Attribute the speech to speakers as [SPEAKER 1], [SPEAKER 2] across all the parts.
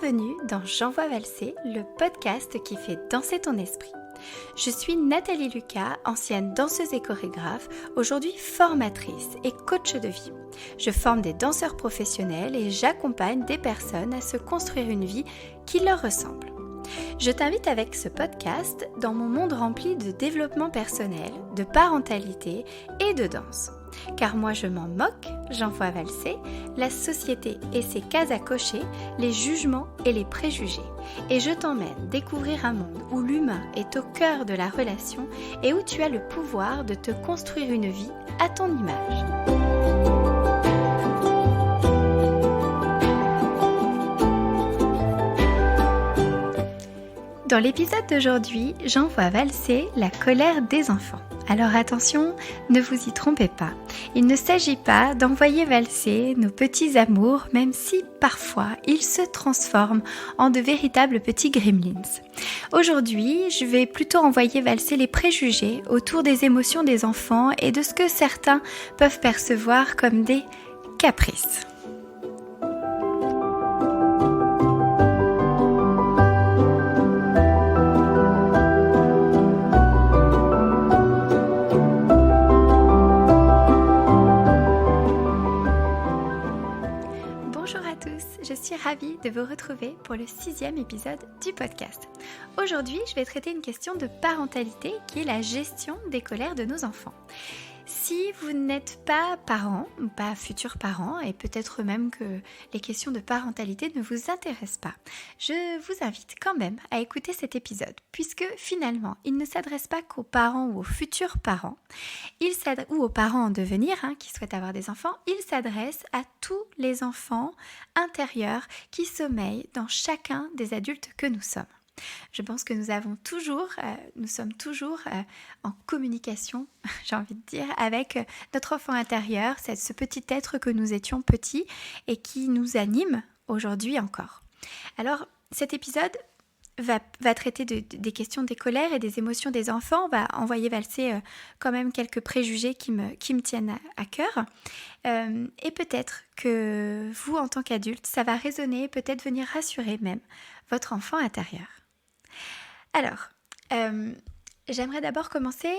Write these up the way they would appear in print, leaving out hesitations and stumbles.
[SPEAKER 1] Bienvenue dans J'envoie valser, le podcast qui fait danser ton esprit. Je suis Nathalie Lucas, ancienne danseuse et chorégraphe, aujourd'hui formatrice et coach de vie. Je forme des danseurs professionnels et j'accompagne des personnes à se construire une vie qui leur ressemble. Je t'invite avec ce podcast dans mon monde rempli de développement personnel, de parentalité et de danse. Car moi je m'en moque, j'envoie valser, la société et ses cases à cocher, les jugements et les préjugés. Et je t'emmène découvrir un monde où l'humain est au cœur de la relation et où tu as le pouvoir de te construire une vie à ton image. Dans l'épisode d'aujourd'hui, j'envoie valser la colère des enfants. Alors attention, ne vous y trompez pas. Il ne s'agit pas d'envoyer valser nos petits amours, même si parfois ils se transforment en de véritables petits gremlins. Aujourd'hui, je vais plutôt envoyer valser les préjugés autour des émotions des enfants et de ce que certains peuvent percevoir comme des caprices. Je suis ravie de vous retrouver pour le 6e épisode du podcast. Aujourd'hui, je vais traiter une question de parentalité qui est la gestion des colères de nos enfants. Si vous n'êtes pas parent ou pas futur parent et peut-être même que les questions de parentalité ne vous intéressent pas, je vous invite quand même à écouter cet épisode puisque finalement, il ne s'adresse pas qu'aux parents ou aux futurs parents, ou aux parents en devenir qui souhaitent avoir des enfants, il s'adresse à tous les enfants intérieurs qui sommeillent dans chacun des adultes que nous sommes. Je pense que nous sommes toujours en communication, j'ai envie de dire, avec notre enfant intérieur, ce petit être que nous étions petits et qui nous anime aujourd'hui encore. Alors, cet épisode va traiter des questions des colères et des émotions des enfants. On va envoyer valser quand même quelques préjugés qui me tiennent à cœur. Et peut-être que vous, en tant qu'adulte, ça va résonner, peut-être venir rassurer même votre enfant intérieur. Alors, j'aimerais d'abord commencer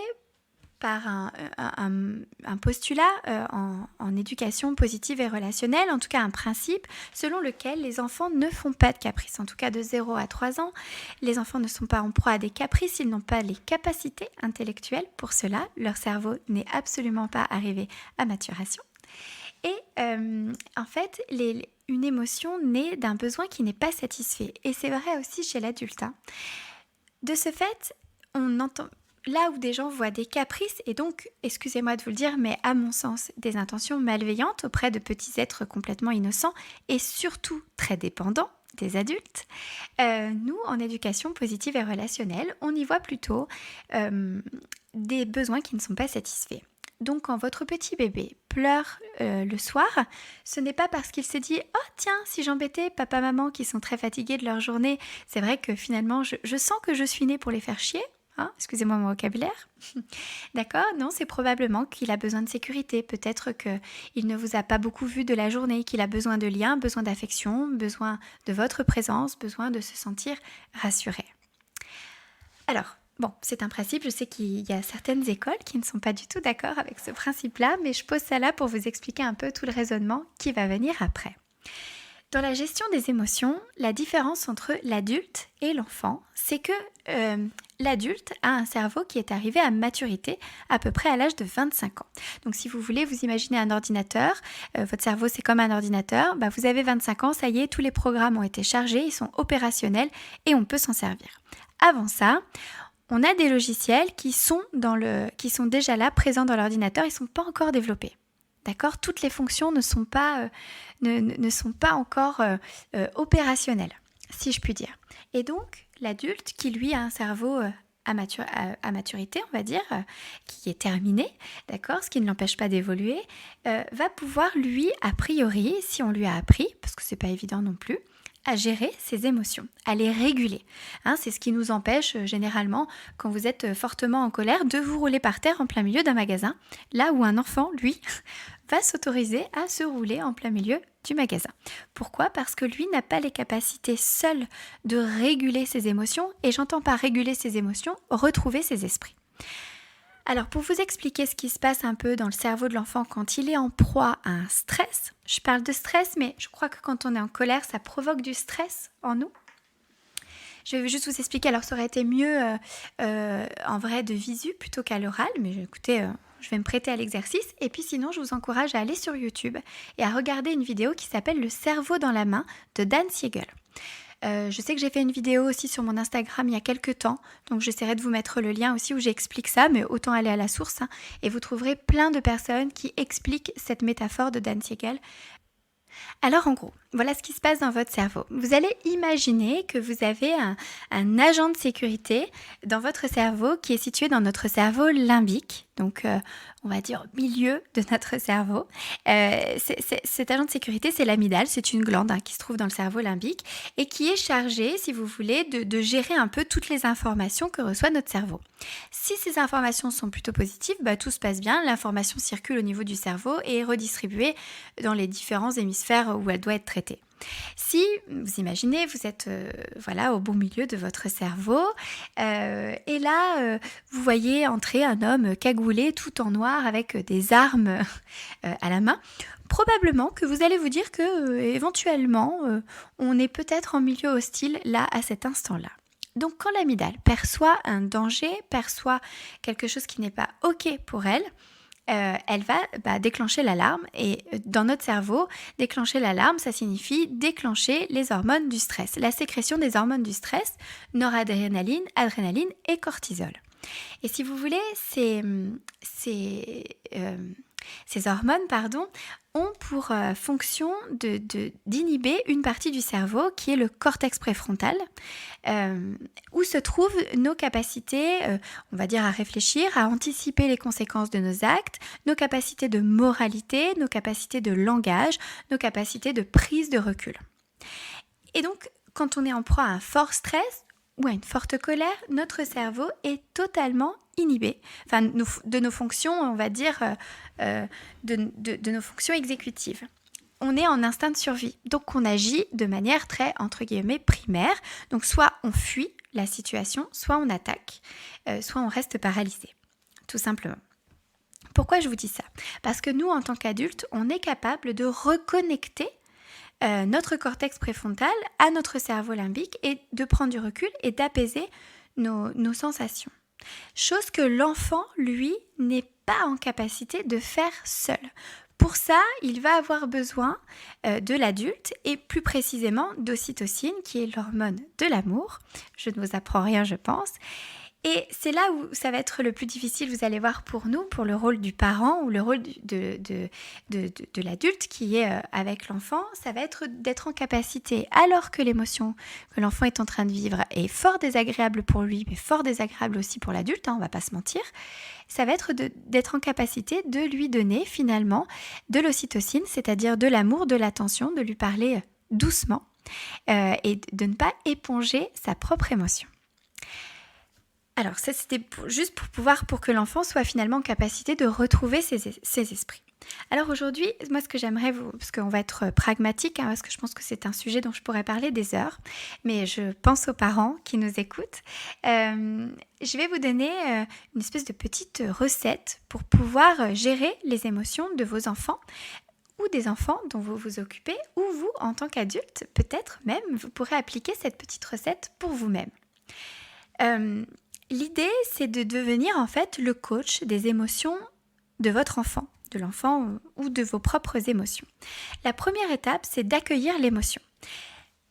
[SPEAKER 1] par un postulat en éducation positive et relationnelle, en tout cas un principe selon lequel les enfants ne font pas de caprices. En tout cas de 0 à 3 ans, les enfants ne sont pas en proie à des caprices, ils n'ont pas les capacités intellectuelles pour cela, leur cerveau n'est absolument pas arrivé à maturation. Et en fait, une émotion naît d'un besoin qui n'est pas satisfait. Et c'est vrai aussi chez l'adulte. De ce fait, on entend là où des gens voient des caprices, et donc, excusez-moi de vous le dire, mais à mon sens, des intentions malveillantes auprès de petits êtres complètement innocents et surtout très dépendants des adultes, nous, en éducation positive et relationnelle, on y voit plutôt des besoins qui ne sont pas satisfaits. Donc quand votre petit bébé pleure le soir, ce n'est pas parce qu'il s'est dit « Oh tiens, si j'embêtais papa, maman qui sont très fatigués de leur journée, c'est vrai que finalement je sens que je suis née pour les faire chier. » Excusez-moi mon vocabulaire. D'accord ? Non, c'est probablement qu'il a besoin de sécurité. Peut-être qu'il ne vous a pas beaucoup vu de la journée, qu'il a besoin de liens, besoin d'affection, besoin de votre présence, besoin de se sentir rassuré. Alors, bon, c'est un principe, je sais qu'il y a certaines écoles qui ne sont pas du tout d'accord avec ce principe-là, mais je pose ça là pour vous expliquer un peu tout le raisonnement qui va venir après. Dans la gestion des émotions, la différence entre l'adulte et l'enfant, c'est que l'adulte a un cerveau qui est arrivé à maturité à peu près à l'âge de 25 ans. Donc si vous voulez vous imaginer un ordinateur, votre cerveau c'est comme un ordinateur, vous avez 25 ans, ça y est, tous les programmes ont été chargés, ils sont opérationnels et on peut s'en servir. Avant ça, on a des logiciels qui sont déjà là, présents dans l'ordinateur, ils ne sont pas encore développés. D'accord ? Toutes les fonctions ne sont pas encore opérationnelles, si je puis dire. Et donc, l'adulte qui, lui, a un cerveau à maturité, on va dire, qui est terminé, d'accord ? Ce qui ne l'empêche pas d'évoluer, va pouvoir, lui, a priori, si on lui a appris, parce que ce n'est pas évident non plus, à gérer ses émotions, à les réguler. C'est ce qui nous empêche généralement, quand vous êtes fortement en colère, de vous rouler par terre en plein milieu d'un magasin, là où un enfant, lui, va s'autoriser à se rouler en plein milieu du magasin. Pourquoi ? Parce que lui n'a pas les capacités seul de réguler ses émotions, et j'entends par réguler ses émotions, retrouver ses esprits. Alors, pour vous expliquer ce qui se passe un peu dans le cerveau de l'enfant quand il est en proie à un stress, je parle de stress, mais je crois que quand on est en colère, ça provoque du stress en nous. Je vais juste vous expliquer, alors ça aurait été mieux en vrai de visu plutôt qu'à l'oral, mais écoutez, je vais me prêter à l'exercice. Et puis sinon, je vous encourage à aller sur YouTube et à regarder une vidéo qui s'appelle « Le cerveau dans la main » de Dan Siegel. Je sais que j'ai fait une vidéo aussi sur mon Instagram il y a quelques temps, donc j'essaierai de vous mettre le lien aussi où j'explique ça, mais autant aller à la source, et vous trouverez plein de personnes qui expliquent cette métaphore de Dan Siegel. Alors en gros, voilà ce qui se passe dans votre cerveau. Vous allez imaginer que vous avez un agent de sécurité dans votre cerveau qui est situé dans notre cerveau limbique, donc on va dire au milieu de notre cerveau. Cet agent de sécurité, c'est l'amygdale, c'est une glande qui se trouve dans le cerveau limbique et qui est chargée, si vous voulez, de gérer un peu toutes les informations que reçoit notre cerveau. Si ces informations sont plutôt positives, tout se passe bien, l'information circule au niveau du cerveau et est redistribuée dans les différents hémisphères où elle doit être traitée. Si vous imaginez, vous êtes au beau milieu de votre cerveau et là, vous voyez entrer un homme cagoulé tout en noir avec des armes à la main, probablement que vous allez vous dire que éventuellement, on est peut-être en milieu hostile là à cet instant-là. Donc quand l'amygdale perçoit un danger, perçoit quelque chose qui n'est pas OK pour elle, elle va déclencher l'alarme, et dans notre cerveau, déclencher l'alarme, ça signifie déclencher les hormones du stress, la sécrétion des hormones du stress, noradrénaline, adrénaline et cortisol. Et si vous voulez, ces hormones ont pour fonction d'inhiber une partie du cerveau qui est le cortex préfrontal, où se trouvent nos capacités, on va dire, à réfléchir, à anticiper les conséquences de nos actes, nos capacités de moralité, nos capacités de langage, nos capacités de prise de recul. Et donc, quand on est en proie à un fort stress ou à une forte colère, notre cerveau est totalement inhibé, de nos fonctions, on va dire, de nos fonctions exécutives. On est en instinct de survie, donc on agit de manière très, entre guillemets, primaire. Donc soit on fuit la situation, soit on attaque, soit on reste paralysé, tout simplement. Pourquoi je vous dis ça ? Parce que nous, en tant qu'adultes, on est capable de reconnecter notre cortex préfrontal à notre cerveau limbique et de prendre du recul et d'apaiser nos sensations. Chose que l'enfant, lui, n'est pas en capacité de faire seul. Pour ça, il va avoir besoin de l'adulte et plus précisément d'ocytocine, qui est l'hormone de l'amour. Je ne vous apprends rien, je pense. Et c'est là où ça va être le plus difficile, vous allez voir, pour nous, pour le rôle du parent ou le rôle de l'adulte qui est avec l'enfant, ça va être d'être en capacité, alors que l'émotion que l'enfant est en train de vivre est fort désagréable pour lui, mais fort désagréable aussi pour l'adulte, on ne va pas se mentir, ça va être d'être en capacité de lui donner finalement de l'ocytocine, c'est-à-dire de l'amour, de l'attention, de lui parler doucement et de ne pas éponger sa propre émotion. Alors ça, c'était juste pour que l'enfant soit finalement en capacité de retrouver ses esprits. Alors aujourd'hui, moi ce que j'aimerais parce qu'on va être pragmatique, parce que je pense que c'est un sujet dont je pourrais parler des heures, mais je pense aux parents qui nous écoutent. Je vais vous donner une espèce de petite recette pour pouvoir gérer les émotions de vos enfants ou des enfants dont vous vous occupez, ou vous, en tant qu'adulte, peut-être même, vous pourrez appliquer cette petite recette pour vous-même. L'idée, c'est de devenir en fait le coach des émotions de votre enfant, de l'enfant ou de vos propres émotions. La première étape, c'est d'accueillir l'émotion.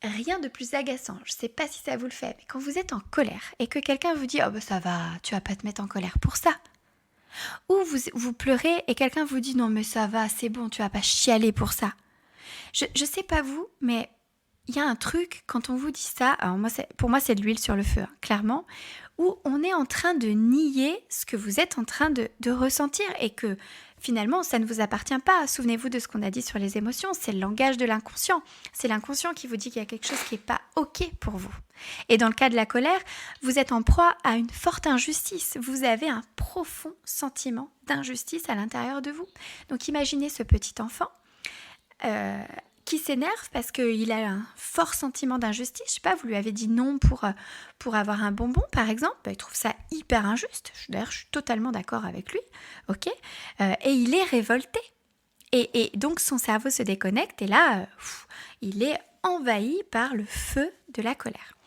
[SPEAKER 1] Rien de plus agaçant, je ne sais pas si ça vous le fait, mais quand vous êtes en colère et que quelqu'un vous dit « Oh ça va, tu vas pas te mettre en colère pour ça ». Ou vous pleurez et quelqu'un vous dit « Non mais ça va, c'est bon, tu vas pas chialer pour ça ». Je sais pas vous, mais il y a un truc, quand on vous dit ça, alors pour moi c'est de l'huile sur le feu, hein, clairement, où on est en train de nier ce que vous êtes en train de ressentir et que finalement ça ne vous appartient pas. Souvenez-vous de ce qu'on a dit sur les émotions, c'est le langage de l'inconscient. C'est l'inconscient qui vous dit qu'il y a quelque chose qui n'est pas OK pour vous. Et dans le cas de la colère, vous êtes en proie à une forte injustice. Vous avez un profond sentiment d'injustice à l'intérieur de vous. Donc imaginez ce petit enfant qui s'énerve parce qu'il a un fort sentiment d'injustice. Je sais pas, vous lui avez dit non pour avoir un bonbon, par exemple. Il trouve ça hyper injuste. D'ailleurs, je suis totalement d'accord avec lui. Ok, et il est révolté. Et donc, son cerveau se déconnecte et là, il est envahi par le feu de la colère.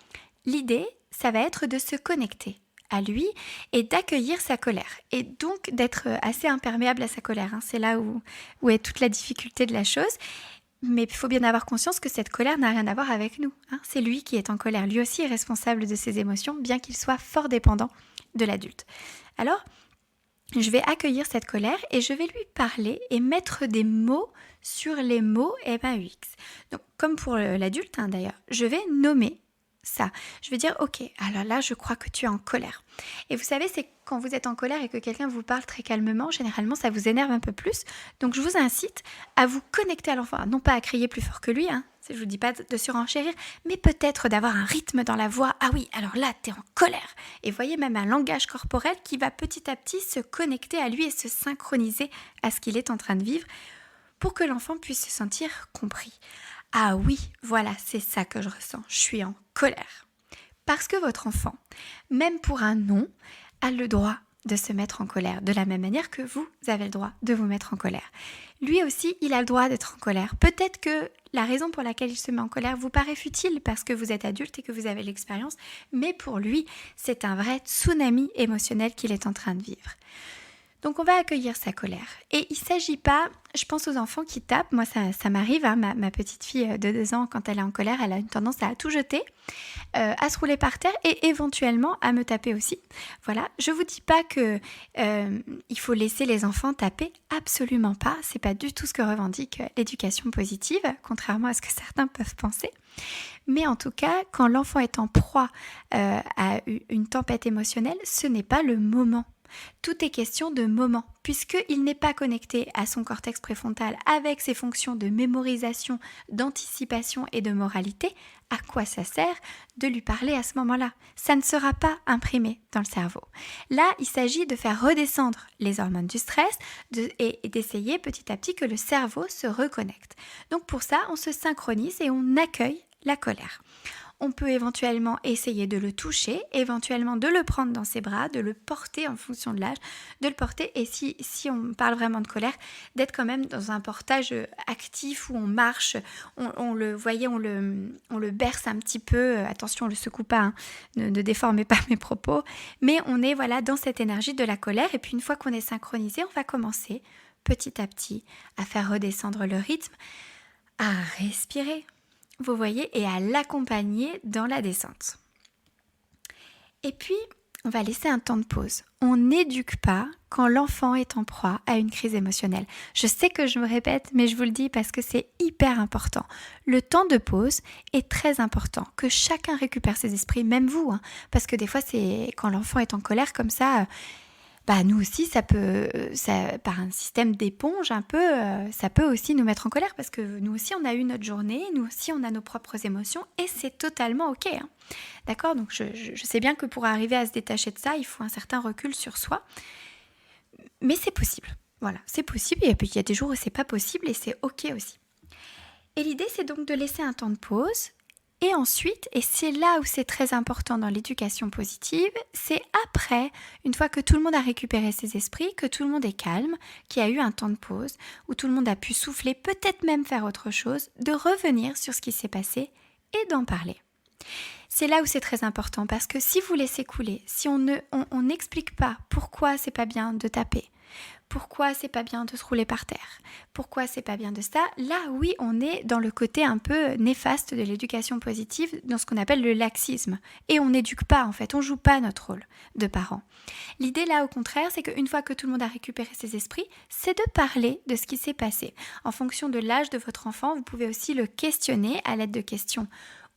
[SPEAKER 1] L'idée, ça va être de se connecter à lui et d'accueillir sa colère. Et donc, d'être assez imperméable à sa colère. Hein. C'est là où est toute la difficulté de la chose. Mais il faut bien avoir conscience que cette colère n'a rien à voir avec nous. Hein. C'est lui qui est en colère. Lui aussi est responsable de ses émotions, bien qu'il soit fort dépendant de l'adulte. Alors, je vais accueillir cette colère et je vais lui parler et mettre des mots sur les mots MAUX. Donc, comme pour l'adulte d'ailleurs, je vais nommer ça. Je vais dire, ok, alors là, je crois que tu es en colère. Et vous savez, c'est quand vous êtes en colère et que quelqu'un vous parle très calmement, généralement, ça vous énerve un peu plus. Donc, je vous incite à vous connecter à l'enfant. Non pas à crier plus fort que lui, je ne vous dis pas de surenchérir, mais peut-être d'avoir un rythme dans la voix. Ah oui, alors là, tu es en colère. Et voyez même un langage corporel qui va petit à petit se connecter à lui et se synchroniser à ce qu'il est en train de vivre pour que l'enfant puisse se sentir compris. Ah oui, voilà, c'est ça que je ressens, je suis en colère. Parce que votre enfant, même pour un non, a le droit de se mettre en colère, de la même manière que vous avez le droit de vous mettre en colère. Lui aussi, il a le droit d'être en colère. Peut-être que la raison pour laquelle il se met en colère vous paraît futile parce que vous êtes adulte et que vous avez l'expérience, mais pour lui, c'est un vrai tsunami émotionnel qu'il est en train de vivre. Donc on va accueillir sa colère. Et il ne s'agit pas, je pense aux enfants qui tapent, moi ça m'arrive, ma petite fille de 2 ans, quand elle est en colère, elle a une tendance à tout jeter, à se rouler par terre et éventuellement à me taper aussi. Voilà, je ne vous dis pas qu'il faut laisser les enfants taper, absolument pas, c'est pas du tout ce que revendique l'éducation positive, contrairement à ce que certains peuvent penser. Mais en tout cas, quand l'enfant est en proie à une tempête émotionnelle, ce n'est pas le moment. Tout est question de moment, puisqu'il n'est pas connecté à son cortex préfrontal avec ses fonctions de mémorisation, d'anticipation et de moralité. À quoi ça sert de lui parler à ce moment-là ? Ça ne sera pas imprimé dans le cerveau. Là, il s'agit de faire redescendre les hormones du stress et d'essayer petit à petit que le cerveau se reconnecte. Donc pour ça, on se synchronise et on accueille la colère. On peut éventuellement essayer de le toucher, éventuellement de le prendre dans ses bras, de le porter en fonction de l'âge, de le porter et si on parle vraiment de colère, d'être quand même dans un portage actif où on marche, on le berce un petit peu, attention on ne le secoue pas, ne déformez pas mes propos, mais on est dans cette énergie de la colère et puis une fois qu'on est synchronisé, on va commencer petit à petit à faire redescendre le rythme, à respirer. Vous voyez, et à l'accompagner dans la descente. Et puis, on va laisser un temps de pause. On n'éduque pas quand l'enfant est en proie à une crise émotionnelle. Je sais que je me répète, mais je vous le dis parce que c'est hyper important. Le temps de pause est très important, que chacun récupère ses esprits, même vous, parce que des fois, c'est quand l'enfant est en colère comme ça... nous aussi, par un système d'éponge un peu, ça peut aussi nous mettre en colère parce que nous aussi, on a eu notre journée, nous aussi, on a nos propres émotions et c'est totalement ok. D'accord ? Donc, je sais bien que pour arriver à se détacher de ça, il faut un certain recul sur soi, mais c'est possible. Voilà, c'est possible et puis il y a des jours où c'est pas possible et c'est ok aussi. Et l'idée, c'est donc de laisser un temps de pause. Et ensuite, et c'est là où c'est très important dans l'éducation positive, c'est après, une fois que tout le monde a récupéré ses esprits, que tout le monde est calme, qu'il y a eu un temps de pause, où tout le monde a pu souffler, peut-être même faire autre chose, de revenir sur ce qui s'est passé et d'en parler. C'est là où c'est très important parce que si vous laissez couler, si on n'explique pas pourquoi c'est pas bien de taper, Pourquoi c'est pas bien de se rouler par terre? Pourquoi c'est pas bien de ça? Là, oui, on est dans le côté un peu néfaste de l'éducation positive, dans ce qu'on appelle le laxisme. Et on n'éduque pas, en fait, on joue pas notre rôle de parent. L'idée, là, au contraire, c'est qu'une fois que tout le monde a récupéré ses esprits, c'est de parler de ce qui s'est passé. En fonction de l'âge de votre enfant, vous pouvez aussi le questionner à l'aide de questions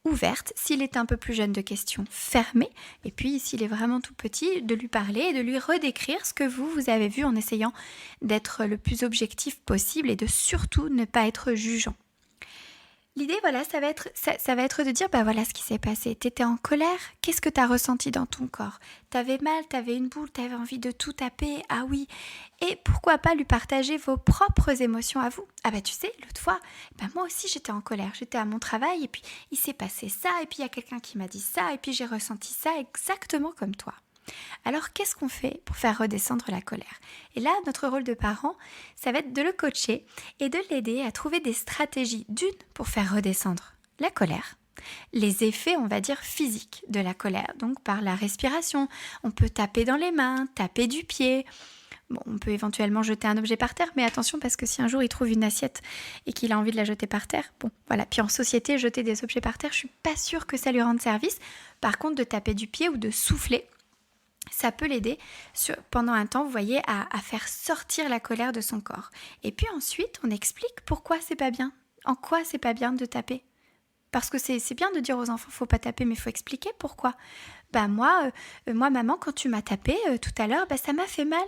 [SPEAKER 1] ouverte, s'il est un peu plus jeune de questions fermées, et puis s'il est vraiment tout petit, de lui parler et de lui redécrire ce que vous avez vu en essayant d'être le plus objectif possible et de surtout ne pas être jugeant. L'idée, voilà, ça va être de dire, voilà ce qui s'est passé. T'étais en colère, qu'est-ce que t'as ressenti dans ton corps? T'avais mal, t'avais une boule, t'avais envie de tout taper, ah oui. Et pourquoi pas lui partager vos propres émotions à vous? Ah tu sais, l'autre fois, moi aussi j'étais en colère, j'étais à mon travail et puis il s'est passé ça, et puis il y a quelqu'un qui m'a dit ça, et puis j'ai ressenti ça exactement comme toi. Alors, qu'est-ce qu'on fait pour faire redescendre la colère? Et là, notre rôle de parent, ça va être de le coacher et de l'aider à trouver des stratégies, d'une, pour faire redescendre la colère, les effets, on va dire, physiques de la colère, donc par la respiration. On peut taper dans les mains, taper du pied. Bon, on peut éventuellement jeter un objet par terre, mais attention parce que si un jour il trouve une assiette et qu'il a envie de la jeter par terre, voilà. Puis en société, jeter des objets par terre, je suis pas sûre que ça lui rende service. Par contre, de taper du pied ou de souffler, ça peut l'aider pendant un temps, vous voyez, à faire sortir la colère de son corps. Et puis ensuite, on explique pourquoi c'est pas bien. En quoi c'est pas bien de taper? Parce que c'est bien de dire aux enfants, faut pas taper, mais faut expliquer pourquoi. Moi, maman, quand tu m'as tapé tout à l'heure, ça m'a fait mal.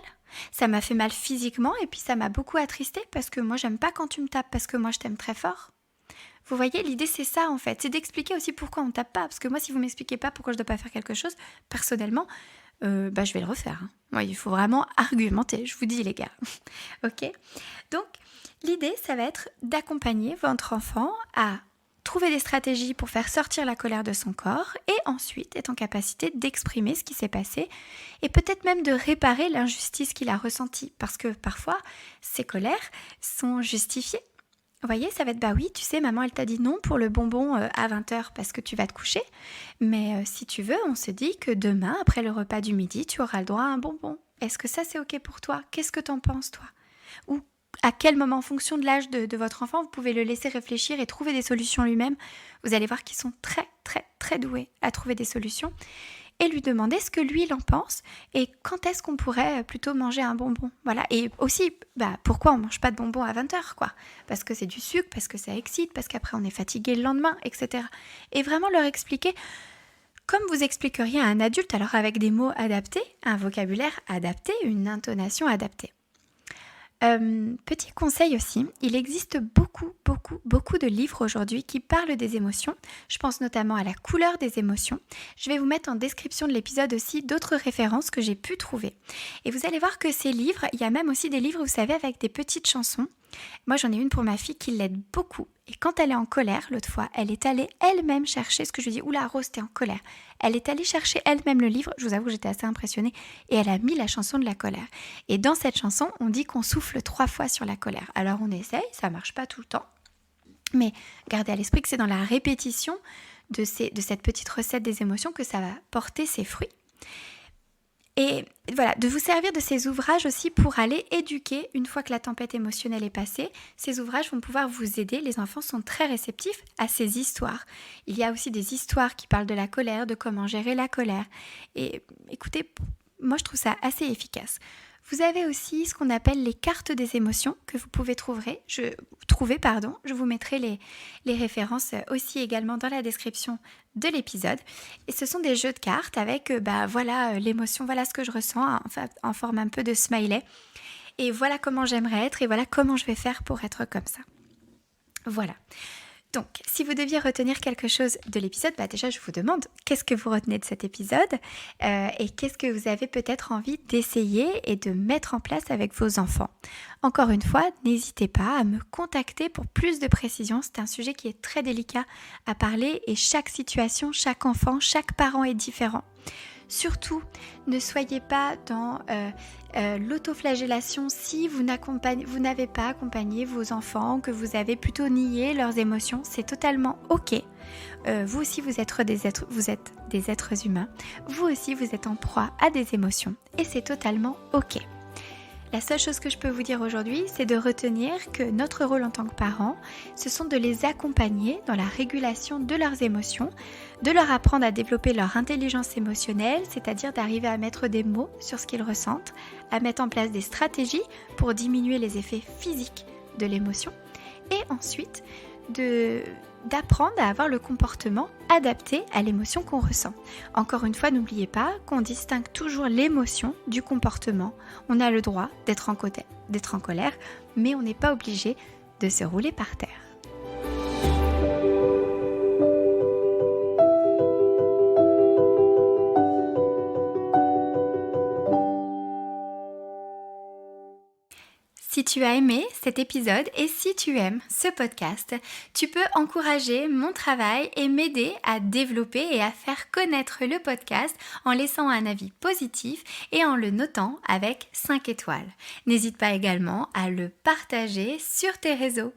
[SPEAKER 1] Ça m'a fait mal physiquement et puis ça m'a beaucoup attristée parce que moi, j'aime pas quand tu me tapes parce que moi, je t'aime très fort. Vous voyez, l'idée, c'est ça en fait. C'est d'expliquer aussi pourquoi on tape pas. Parce que moi, si vous m'expliquez pas pourquoi je dois pas faire quelque chose, personnellement, je vais le refaire. Ouais, il faut vraiment argumenter, je vous dis les gars. Ok? Donc, l'idée, ça va être d'accompagner votre enfant à trouver des stratégies pour faire sortir la colère de son corps et ensuite être en capacité d'exprimer ce qui s'est passé et peut-être même de réparer l'injustice qu'il a ressentie. Parce que parfois, ces colères sont justifiées. Vous voyez, ça va être, oui, tu sais, maman, elle t'a dit non pour le bonbon à 20h parce que tu vas te coucher. Mais si tu veux, on se dit que demain, après le repas du midi, tu auras le droit à un bonbon. Est-ce que ça, c'est OK pour toi? Qu'est-ce que t'en penses, toi? Ou à quel moment, en fonction de l'âge de votre enfant, vous pouvez le laisser réfléchir et trouver des solutions lui-même. Vous allez voir qu'ils sont très, très, très doués à trouver des solutions. Et lui demander ce que lui, il en pense et quand est-ce qu'on pourrait plutôt manger un bonbon. Voilà. Et aussi, pourquoi on ne mange pas de bonbons à 20h, quoi? Parce que c'est du sucre, parce que ça excite, parce qu'après on est fatigué le lendemain, etc. Et vraiment leur expliquer, comme vous expliqueriez à un adulte, alors avec des mots adaptés, un vocabulaire adapté, une intonation adaptée. Petit conseil aussi, il existe beaucoup de livres aujourd'hui qui parlent des émotions. Je pense notamment à la couleur des émotions. Je vais vous mettre en description de l'épisode aussi d'autres références que j'ai pu trouver. Et vous allez voir que ces livres, il y a même aussi des livres, vous savez, avec des petites chansons. Moi, j'en ai une pour ma fille qui l'aide beaucoup. Et quand elle est en colère, l'autre fois, elle est allée elle-même chercher ce que je lui dis. Oula, Rose, t'es en colère. Elle est allée chercher elle-même le livre. Je vous avoue que j'étais assez impressionnée. Et elle a mis la chanson de la colère. Et dans cette chanson, on dit qu'on souffle 3 fois sur la colère. Alors on essaye, ça marche pas tout le temps. Mais gardez à l'esprit que c'est dans la répétition de cette petite recette des émotions que ça va porter ses fruits. Et voilà, de vous servir de ces ouvrages aussi pour aller éduquer une fois que la tempête émotionnelle est passée. Ces ouvrages vont pouvoir vous aider. Les enfants sont très réceptifs à ces histoires. Il y a aussi des histoires qui parlent de la colère, de comment gérer la colère. Et écoutez, moi je trouve ça assez efficace. Vous avez aussi ce qu'on appelle les cartes des émotions que vous pouvez trouver. Je vous mettrai les références aussi également dans la description de l'épisode. Et ce sont des jeux de cartes avec voilà l'émotion, voilà ce que je ressens en forme un peu de smiley. Et voilà comment j'aimerais être et voilà comment je vais faire pour être comme ça. Voilà. Donc, si vous deviez retenir quelque chose de l'épisode, déjà je vous demande qu'est-ce que vous retenez de cet épisode et qu'est-ce que vous avez peut-être envie d'essayer et de mettre en place avec vos enfants. Encore une fois, n'hésitez pas à me contacter pour plus de précisions. C'est un sujet qui est très délicat à parler et chaque situation, chaque enfant, chaque parent est différent. Surtout, ne soyez pas dans l'autoflagellation si vous n'avez pas accompagné vos enfants, que vous avez plutôt nié leurs émotions. C'est totalement OK. Vous aussi, vous êtes des êtres humains. Vous aussi, vous êtes en proie à des émotions et c'est totalement OK. La seule chose que je peux vous dire aujourd'hui, c'est de retenir que notre rôle en tant que parents, ce sont de les accompagner dans la régulation de leurs émotions, de leur apprendre à développer leur intelligence émotionnelle, c'est-à-dire d'arriver à mettre des mots sur ce qu'ils ressentent, à mettre en place des stratégies pour diminuer les effets physiques de l'émotion, et ensuite d'apprendre à avoir le comportement adapté à l'émotion qu'on ressent. Encore une fois, n'oubliez pas qu'on distingue toujours l'émotion du comportement. On a le droit d'être en colère, mais on n'est pas obligé de se rouler par terre. Si tu as aimé cet épisode et si tu aimes ce podcast, tu peux encourager mon travail et m'aider à développer et à faire connaître le podcast en laissant un avis positif et en le notant avec 5 étoiles. N'hésite pas également à le partager sur tes réseaux.